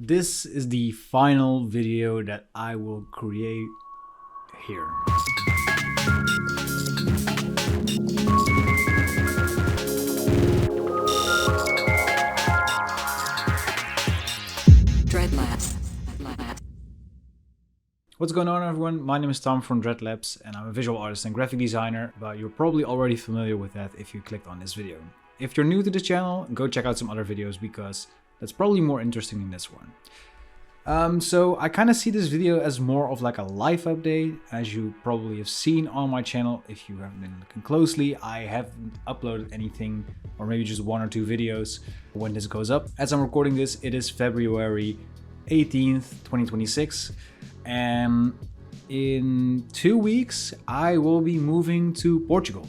This is the final video that I will create here. Dreadlabs. What's going on, everyone? My name is Tom from Dreadlabs and I'm a visual artist and graphic designer, but you're probably already familiar with that if you clicked on this video. If you're new to the channel, go check out some other videos because that's probably more interesting than this one. So I kind of see this video as more of like a life update. As you probably have seen on my channel, if you haven't been looking closely, I haven't uploaded anything, or maybe just 1 or 2 videos when this goes up. As I'm recording this, it is February 18th, 2026. And in 2 weeks, I will be moving to Portugal.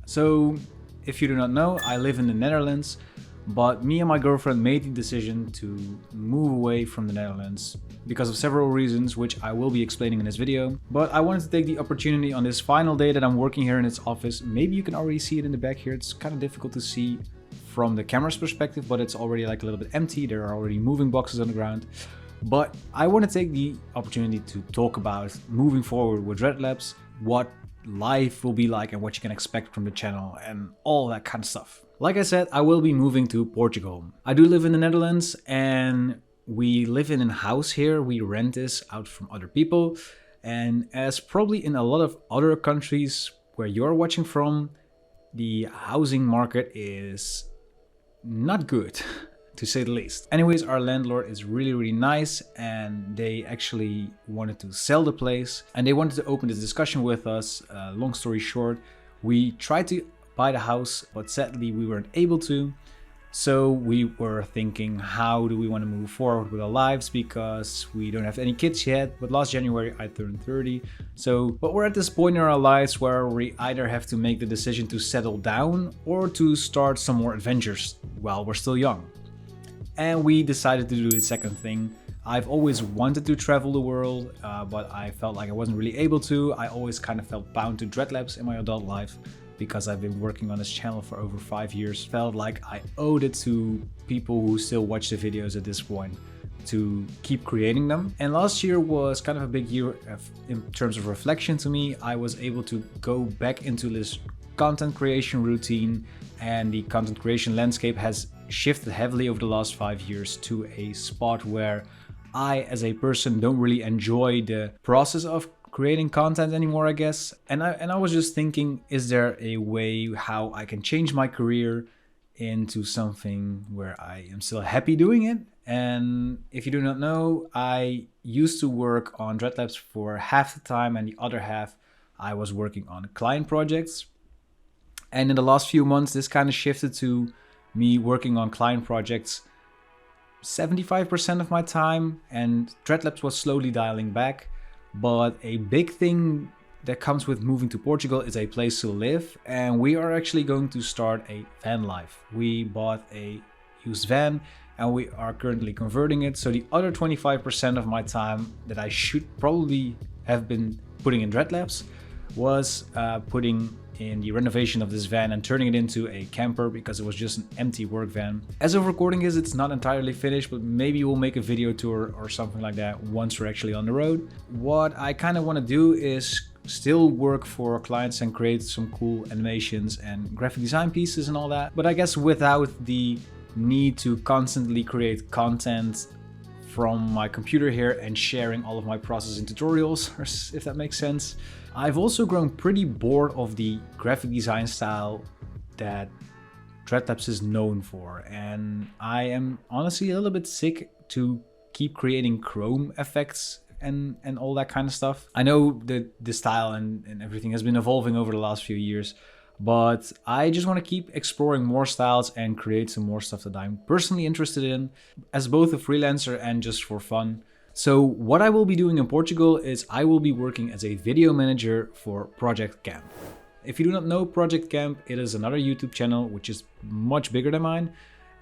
So if you do not know, I live in the Netherlands. But me and my girlfriend made the decision to move away from the Netherlands because of several reasons, which I will be explaining in this video. But I wanted to take the opportunity on this final day that I'm working here in its office. Maybe you can already see it in the back here. It's kind of difficult to see from the camera's perspective, but it's already like a little bit empty. There are already moving boxes on the ground. But I want to take the opportunity to talk about moving forward with Dreadlabs, what life will be like and what you can expect from the channel and all that kind of stuff. Like I said, I will be moving to Portugal. I do live in the Netherlands and we live in a house here. We rent this out from other people. And as probably in a lot of other countries where you're watching from, the housing market is not good, to say the least. Anyways, our landlord is really nice and they actually wanted to sell the place and they wanted to open this discussion with us. Long story short, we tried to buy the house, but sadly we weren't able to. So we were thinking, how do we want to move forward with our lives, because we don't have any kids yet. But last January I turned 30. But we're at this point in our lives where we either have to make the decision to settle down or to start some more adventures while we're still young. And we decided to do the second thing. I've always wanted to travel the world, but I felt like I wasn't really able to. I always kind of felt bound to Dreadlabs in my adult life because I've been working on this channel for over 5 years. Felt like I owed it to people who still watch the videos at this point to keep creating them. And last year was kind of a big year in terms of reflection to me. I was able to go back into this content creation routine, and the content creation landscape has shifted heavily over the last 5 years to a spot where I, as a person, don't really enjoy the process of creating content anymore, I guess. And I was just thinking, is there a way how I can change my career into something where I am still happy doing it? And if you do not know, I used to work on Dreadlabs for half the time and the other half I was working on client projects. And in the last few months, this kind of shifted to me working on client projects 75% of my time, and Dreadlabs was slowly dialing back. But a big thing that comes with moving to Portugal is a place to live, and we are actually going to start a van life. We bought a used van and we are currently converting it. So the other 25% of my time that I should probably have been putting in Dreadlabs was putting in the renovation of this van and turning it into a camper, because it was just an empty work van. As of recording this, it's not entirely finished, but maybe we'll make a video tour or something like that once we're actually on the road. What I kind of want to do is still work for clients and create some cool animations and graphic design pieces and all that, but I guess without the need to constantly create content from my computer here and sharing all of my process in tutorials, if that makes sense. I've also grown pretty bored of the graphic design style that Dreadlabs is known for, and I am honestly a little bit sick to keep creating chrome effects and all that kind of stuff. I know that the style and everything has been evolving over the last few years, but I just want to keep exploring more styles and create some more stuff that I'm personally interested in as both a freelancer and just for fun. So what I will be doing in Portugal is I will be working as a video manager for Project Camp. If you do not know Project Camp, it is another YouTube channel which is much bigger than mine.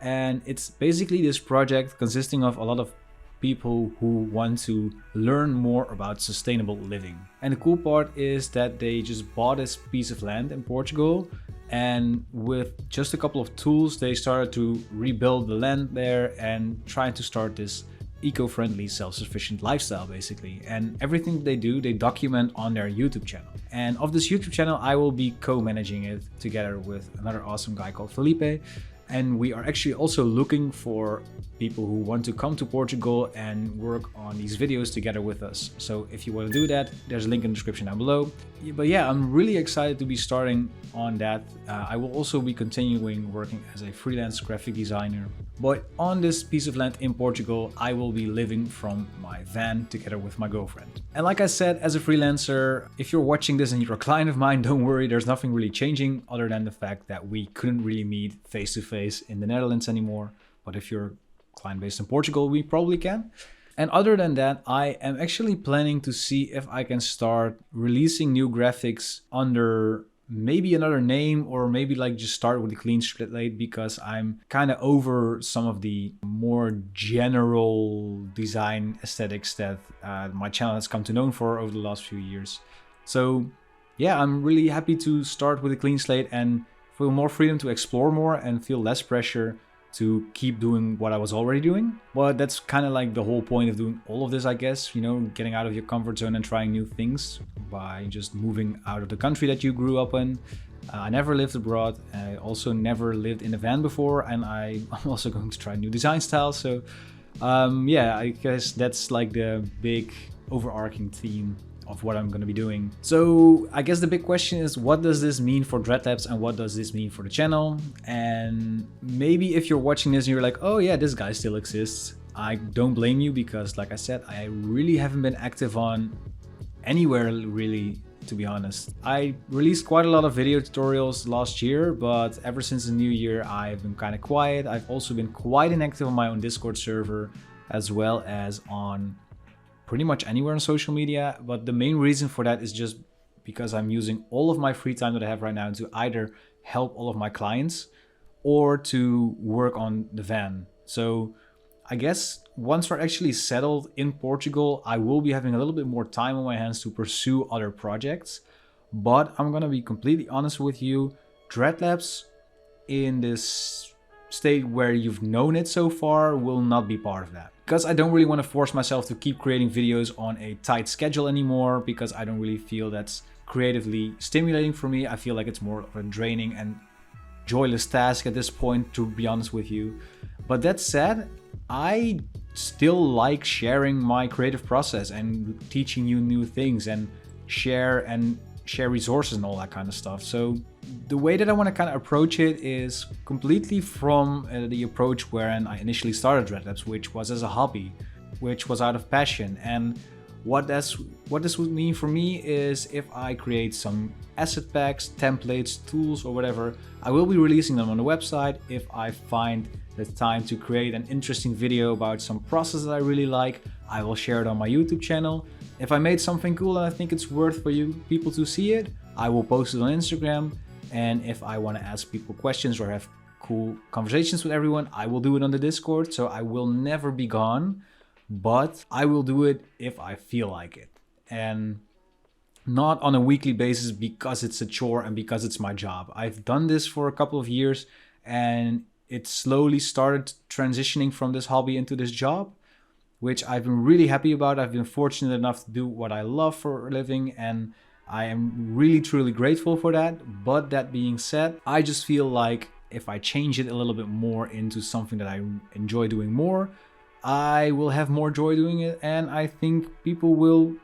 And it's basically this project consisting of a lot of people who want to learn more about sustainable living. And the cool part is that they just bought this piece of land in Portugal, and with just a couple of tools they started to rebuild the land there and trying to start this eco-friendly, self-sufficient lifestyle basically. And everything they do, they document on their YouTube channel. And of this YouTube channel, I will be co-managing it together with another awesome guy called Felipe. And we are actually also looking for people who want to come to Portugal and work on these videos together with us. So if you want to do that, there's a link in the description down below. But yeah, I'm really excited to be starting on that. I will also be continuing working as a freelance graphic designer. But on this piece of land in Portugal, I will be living from my van together with my girlfriend. And like I said, as a freelancer, if you're watching this and you're a client of mine, don't worry, there's nothing really changing other than the fact that we couldn't really meet face to face in the Netherlands anymore. But if you're a client based in Portugal, we probably can. And other than that, I am actually planning to see if I can start releasing new graphics under maybe another name, or maybe like just start with a clean slate, because I'm kind of over some of the more general design aesthetics that my channel has come to know for over the last few years. So yeah, I'm really happy to start with a clean slate and feel more freedom to explore more and feel less pressure to keep doing what I was already doing. But that's kind of like the whole point of doing all of this, I guess, you know, getting out of your comfort zone and trying new things by just moving out of the country that you grew up in. I never lived abroad. I also never lived in a van before, and I'm also going to try new design styles. So yeah, I guess that's like the big overarching theme of what I'm going to be doing. So I guess the big question is, what does this mean for Dreadlabs and what does this mean for the channel? And maybe if you're watching this and you're like, oh yeah, this guy still exists, I don't blame you, because like I said, I really haven't been active on anywhere really, to be honest. I released quite a lot of video tutorials last year, but ever since the new year I've been kind of quiet. I've also been quite inactive on my own Discord server, as well as on pretty much anywhere on social media. But the main reason for that is just because I'm using all of my free time that I have right now to either help all of my clients or to work on the van. So I guess once we're actually settled in Portugal, I will be having a little bit more time on my hands to pursue other projects. But I'm gonna be completely honest with you, Dreadlabs in this state where you've known it so far will not be part of that. Because I don't really want to force myself to keep creating videos on a tight schedule anymore, because I don't really feel that's creatively stimulating for me. I feel like it's more of a draining and joyless task at this point, to be honest with you. But that said, I still like sharing my creative process and teaching you new things and share resources and all that kind of stuff. So the way that I want to kind of approach it is completely from the approach wherein I initially started Dreadlabs, which was as a hobby, which was out of passion. And what this would mean for me is, if I create some asset packs, templates, tools, or whatever, I will be releasing them on the website. If I find the time to create an interesting video about some process that I really like, I will share it on my YouTube channel. If I made something cool and I think it's worth for you people to see it, I will post it on Instagram. And if I want to ask people questions or have cool conversations with everyone, I will do it on the Discord. So I will never be gone, but I will do it if I feel like it, and not on a weekly basis because it's a chore and because it's my job. I've done this for a couple of years and it slowly started transitioning from this hobby into this job, which I've been really happy about. I've been fortunate enough to do what I love for a living, and I am really truly grateful for that. But that being said, I just feel like if I change it a little bit more into something that I enjoy doing more, I will have more joy doing it, and I think people will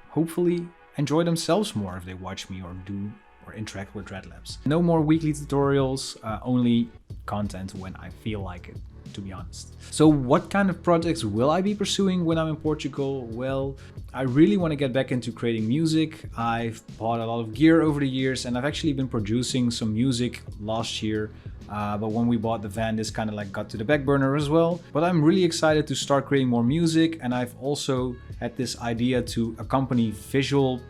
hopefully enjoy themselves more if they watch me or do or interact with Dreadlabs. No more weekly tutorials, only content when I feel like it, to be honest. So what kind of projects will I be pursuing when I'm in Portugal? Well, I really want to get back into creating music. I've bought a lot of gear over the years, and I've actually been producing some music last year. But when we bought the van, this kind of like got to the back burner as well. But I'm really excited to start creating more music, and I've also had this idea to accompany visual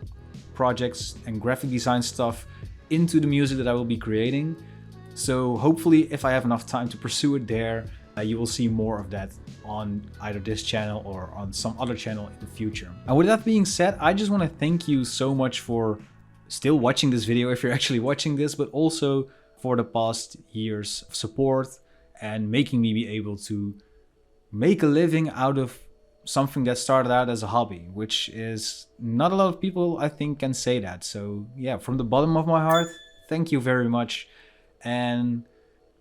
projects and graphic design stuff into the music that I will be creating. So hopefully, if I have enough time to pursue it there, you will see more of that on either this channel or on some other channel in the future. And with that being said, I just want to thank you so much for still watching this video, if you're actually watching this, but also for the past years of support and making me be able to make a living out of something that started out as a hobby, which is not a lot of people, I think, can say that. So yeah, from the bottom of my heart, thank you very much. And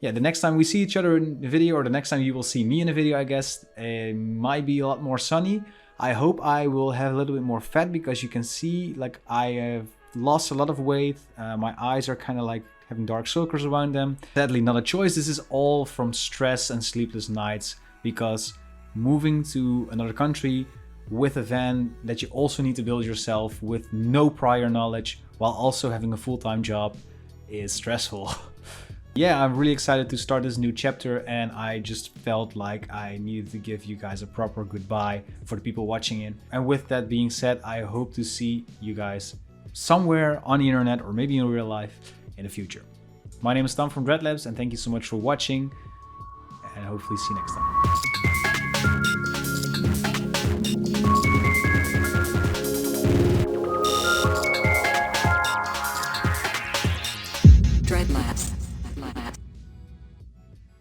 yeah, the next time we see each other in the video, or the next time you will see me in a video, I guess, it might be a lot more sunny. I hope I will have a little bit more fat, because you can see like I have lost a lot of weight. My eyes are kind of like having dark circles around them. Sadly, not a choice. This is all from stress and sleepless nights, because moving to another country with a van that you also need to build yourself with no prior knowledge, while also having a full-time job, is stressful. Yeah, I'm really excited to start this new chapter, and I just felt like I needed to give you guys a proper goodbye for the people watching it. And with that being said, I hope to see you guys somewhere on the internet, or maybe in real life, in the future. My name is Tom from Dreadlabs, and thank you so much for watching, and hopefully see you next time. Dreadlabs.